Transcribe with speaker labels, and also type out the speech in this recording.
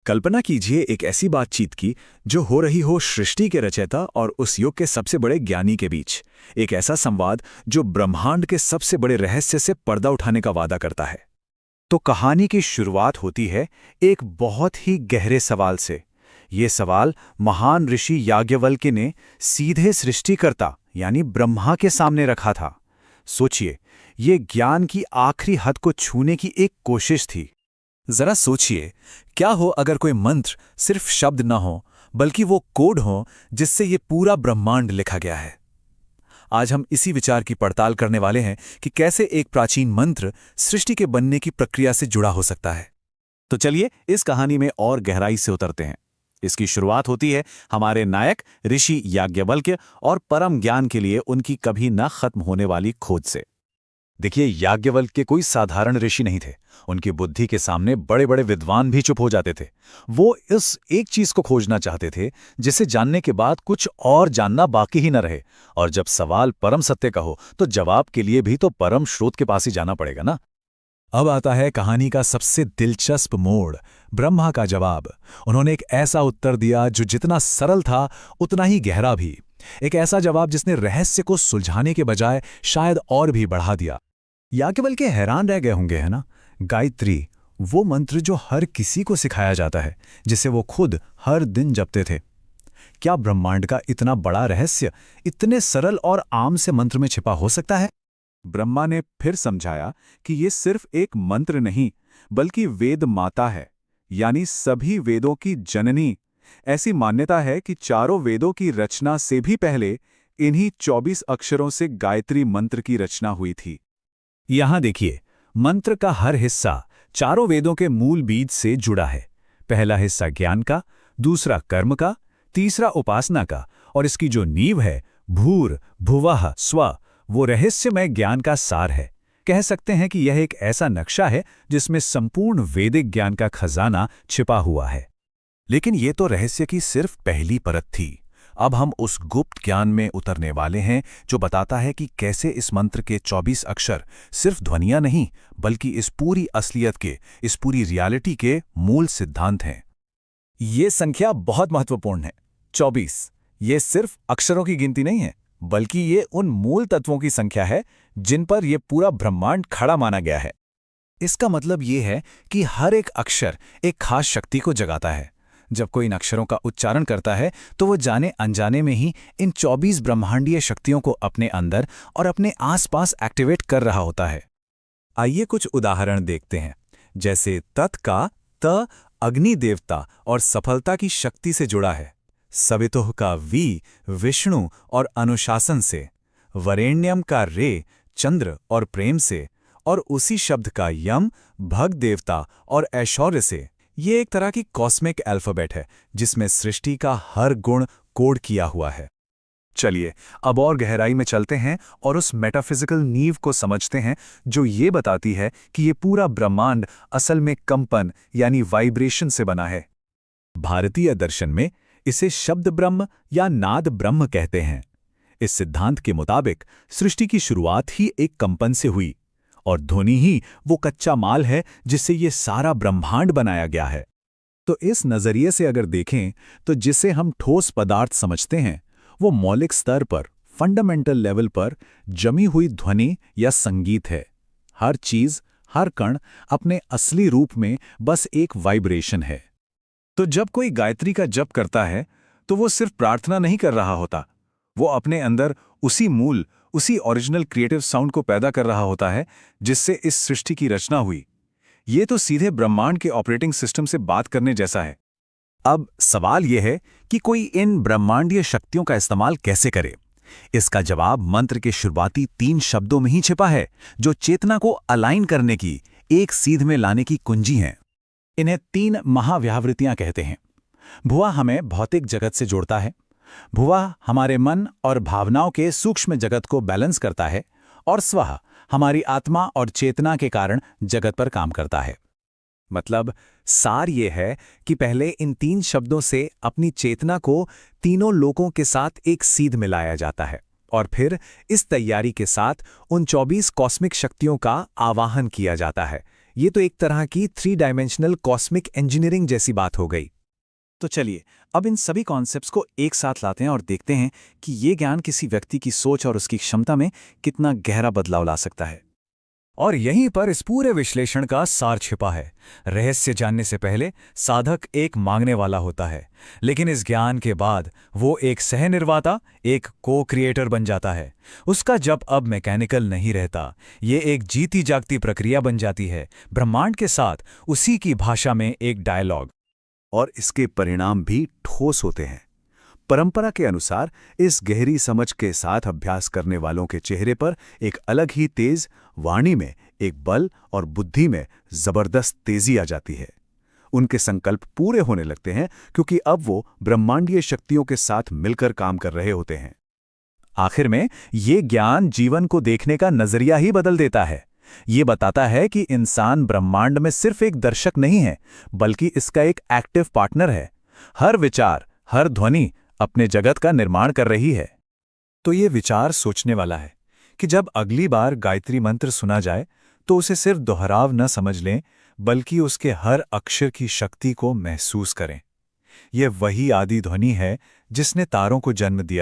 Speaker 1: कल्पना कीजिए एक ऐसी बातचीत की जो हो रही हो सृष्टि के रचयिता और उस युग के सबसे बड़े ज्ञानी के बीच। एक ऐसा संवाद जो ब्रह्मांड के सबसे बड़े रहस्य से पर्दा उठाने का वादा करता है। तो कहानी की शुरुआत होती है एक बहुत ही गहरे सवाल से। ये सवाल महान ऋषि याज्ञवल्क्य ने सीधे सृष्टिकर्ता यानी ब्रह्मा के सामने रखा था। सोचिए, ये ज्ञान की आखिरी हद को छूने की एक कोशिश थी। जरा सोचिए, क्या हो अगर कोई मंत्र सिर्फ शब्द न हो बल्कि वो कोड हो जिससे ये पूरा ब्रह्मांड लिखा गया है। आज हम इसी विचार की पड़ताल करने वाले हैं कि कैसे एक प्राचीन मंत्र सृष्टि के बनने की प्रक्रिया से जुड़ा हो सकता है। तो चलिए इस कहानी में और गहराई से उतरते हैं। इसकी शुरुआत होती है हमारे नायक ऋषि याज्ञवल्क्य और परम ज्ञान के लिए उनकी कभी न खत्म होने वाली खोज से। देखिए, याज्ञवल्क्य कोई साधारण ऋषि नहीं थे। उनकी बुद्धि के सामने बड़े बड़े विद्वान भी चुप हो जाते थे। वो इस एक चीज को खोजना चाहते थे जिसे जानने के बाद कुछ और जानना बाकी ही न रहे। और जब सवाल परम सत्य का हो तो जवाब के लिए भी तो परम स्रोत के पास ही जाना पड़ेगा ना। अब आता है कहानी का सबसे दिलचस्प मोड़, ब्रह्मा का जवाब। उन्होंने एक ऐसा उत्तर दिया जो जितना सरल था उतना ही गहरा भी। एक ऐसा जवाब जिसने रहस्य को सुलझाने के बजाय शायद और भी बढ़ा दिया। याज्ञवल्क्य हैरान रह गए होंगे, है ना। गायत्री, वो मंत्र जो हर किसी को सिखाया जाता है, जिसे वो खुद हर दिन जपते थे। क्या ब्रह्मांड का इतना बड़ा रहस्य इतने सरल और आम से मंत्र में छिपा हो सकता है?
Speaker 2: ब्रह्मा ने फिर समझाया कि ये सिर्फ एक मंत्र नहीं बल्कि वेद माता है, यानी सभी वेदों की जननी। ऐसी मान्यता है कि चारों वेदों की रचना से भी पहले इन्हीं 24 अक्षरों से गायत्री मंत्र की रचना हुई थी।
Speaker 1: यहां देखिए, मंत्र का हर हिस्सा चारों वेदों के मूल बीज से जुड़ा है। पहला हिस्सा ज्ञान का, दूसरा कर्म का, तीसरा उपासना का, और इसकी जो नींव है भूर भुवः स्व, वो रहस्यमय ज्ञान का सार है। कह सकते हैं कि यह एक ऐसा नक्शा है जिसमें संपूर्ण वैदिक ज्ञान का खजाना छिपा हुआ है। लेकिन ये तो रहस्य की सिर्फ पहली परत थी। अब हम उस गुप्त ज्ञान में उतरने वाले हैं जो बताता है कि कैसे इस मंत्र के 24 अक्षर सिर्फ ध्वनियां नहीं बल्कि इस पूरी असलियत के, इस पूरी रियलिटी के मूल सिद्धांत हैं। ये संख्या बहुत महत्वपूर्ण है। 24 ये सिर्फ अक्षरों की गिनती नहीं है बल्कि ये उन मूल तत्वों की संख्या है जिन पर यह पूरा ब्रह्मांड खड़ा माना गया है। इसका मतलब ये है कि हर एक अक्षर एक खास शक्ति को जगाता है। जब कोई इन अक्षरों का उच्चारण करता है तो वो जाने अनजाने में ही इन 24 ब्रह्मांडीय शक्तियों को अपने अंदर और अपने आसपास एक्टिवेट कर रहा होता है। आइए कुछ उदाहरण देखते हैं। जैसे तत् का त अग्नि देवता और सफलता की शक्ति से जुड़ा है। सवितुः का वी विष्णु और अनुशासन से। वरेण्यम का रे चंद्र और प्रेम से। और उसी शब्द का यम भग देवता और ऐश्वर्य से। ये एक तरह की कॉस्मिक अल्फाबेट है जिसमें सृष्टि का हर गुण कोड किया हुआ है। चलिए अब और गहराई में चलते हैं और उस मेटाफिजिकल नींव को समझते हैं जो ये बताती है कि ये पूरा ब्रह्मांड असल में कंपन यानी वाइब्रेशन से बना है। भारतीय दर्शन में इसे शब्द ब्रह्म या नाद ब्रह्म कहते हैं। इस सिद्धांत के मुताबिक सृष्टि की शुरुआत ही एक कंपन से हुई और ध्वनि ही वो कच्चा माल है जिससे ये सारा ब्रह्मांड बनाया गया है। तो इस नजरिए से अगर देखें तो जिसे हम ठोस पदार्थ समझते हैं वो मौलिक स्तर पर, फंडामेंटल लेवल पर जमी हुई ध्वनि या संगीत है। हर चीज, हर कण अपने असली रूप में बस एक वाइब्रेशन है। तो जब कोई गायत्री का जप करता है तो वो सिर्फ प्रार्थना नहीं कर रहा होता, वो अपने अंदर उसी मूल, उसी ओरिजिनल क्रिएटिव साउंड को पैदा कर रहा होता है जिससे इस सृष्टि की रचना हुई। ये तो सीधे ब्रह्मांड के ऑपरेटिंग सिस्टम से बात करने जैसा है। अब सवाल यह है कि कोई इन ब्रह्मांडीय शक्तियों का इस्तेमाल कैसे करे। इसका जवाब मंत्र के शुरुआती 3 शब्दों में ही छिपा है जो चेतना को अलाइन करने की, एक सीध में लाने की कुंजी हैं। इन्हें 3 महाव्यावृत्तियां कहते हैं। भुवा हमें भौतिक जगत से जोड़ता है। भुवा हमारे मन और भावनाओं के सूक्ष्म जगत को बैलेंस करता है। और स्वः हमारी आत्मा और चेतना के कारण जगत पर काम करता है। मतलब सार ये है कि पहले इन 3 शब्दों से अपनी चेतना को तीनों लोकों के साथ एक सीध मिलाया जाता है और फिर इस तैयारी के साथ उन 24 कॉस्मिक शक्तियों का आवाहन किया जाता है। ये तो एक तरह की 3 डायमेंशनल कॉस्मिक इंजीनियरिंग जैसी बात हो गई।
Speaker 2: तो चलिए अब इन सभी कॉन्सेप्ट्स को एक साथ लाते हैं और देखते हैं कि ये ज्ञान किसी व्यक्ति की सोच और उसकी क्षमता में कितना गहरा बदलाव ला सकता है।
Speaker 1: और यहीं पर इस पूरे विश्लेषण का सार छिपा है। रहस्य जानने से पहले साधक एक मांगने वाला होता है, लेकिन इस ज्ञान के बाद वो एक सहनिर्माता, एक को-क्रिएटर बन जाता है। उसका जब अब मैकेनिकल नहीं रहता, ये एक जीती जागती प्रक्रिया बन जाती है, ब्रह्मांड के साथ उसी की भाषा में एक डायलॉग।
Speaker 2: और इसके परिणाम भी ठोस होते हैं। परंपरा के अनुसार इस गहरी समझ के साथ अभ्यास करने वालों के चेहरे पर एक अलग ही तेज, वाणी में एक बल और बुद्धि में जबरदस्त तेजी आ जाती है। उनके संकल्प पूरे होने लगते हैं क्योंकि अब वो ब्रह्मांडीय शक्तियों के साथ मिलकर काम कर रहे होते हैं। आखिर में ये ज्ञान जीवन को देखने का नजरिया ही बदल देता है। ये बताता है कि इंसान ब्रह्मांड में सिर्फ एक दर्शक नहीं है, बल्कि इसका एक एक्टिव पार्टनर है। हर विचार, हर ध्वनि अपने जगत का निर्माण कर रही है। तो ये विचार सोचने वाला है कि जब अगली बार गायत्री मंत्र सुना जाए तो उसे सिर्फ दोहराव न समझ लें, बल्कि उसके हर अक्षर की शक्ति को महसूस करें। यह वही आदि ध्वनि है जिसने तारों को जन्म दिया।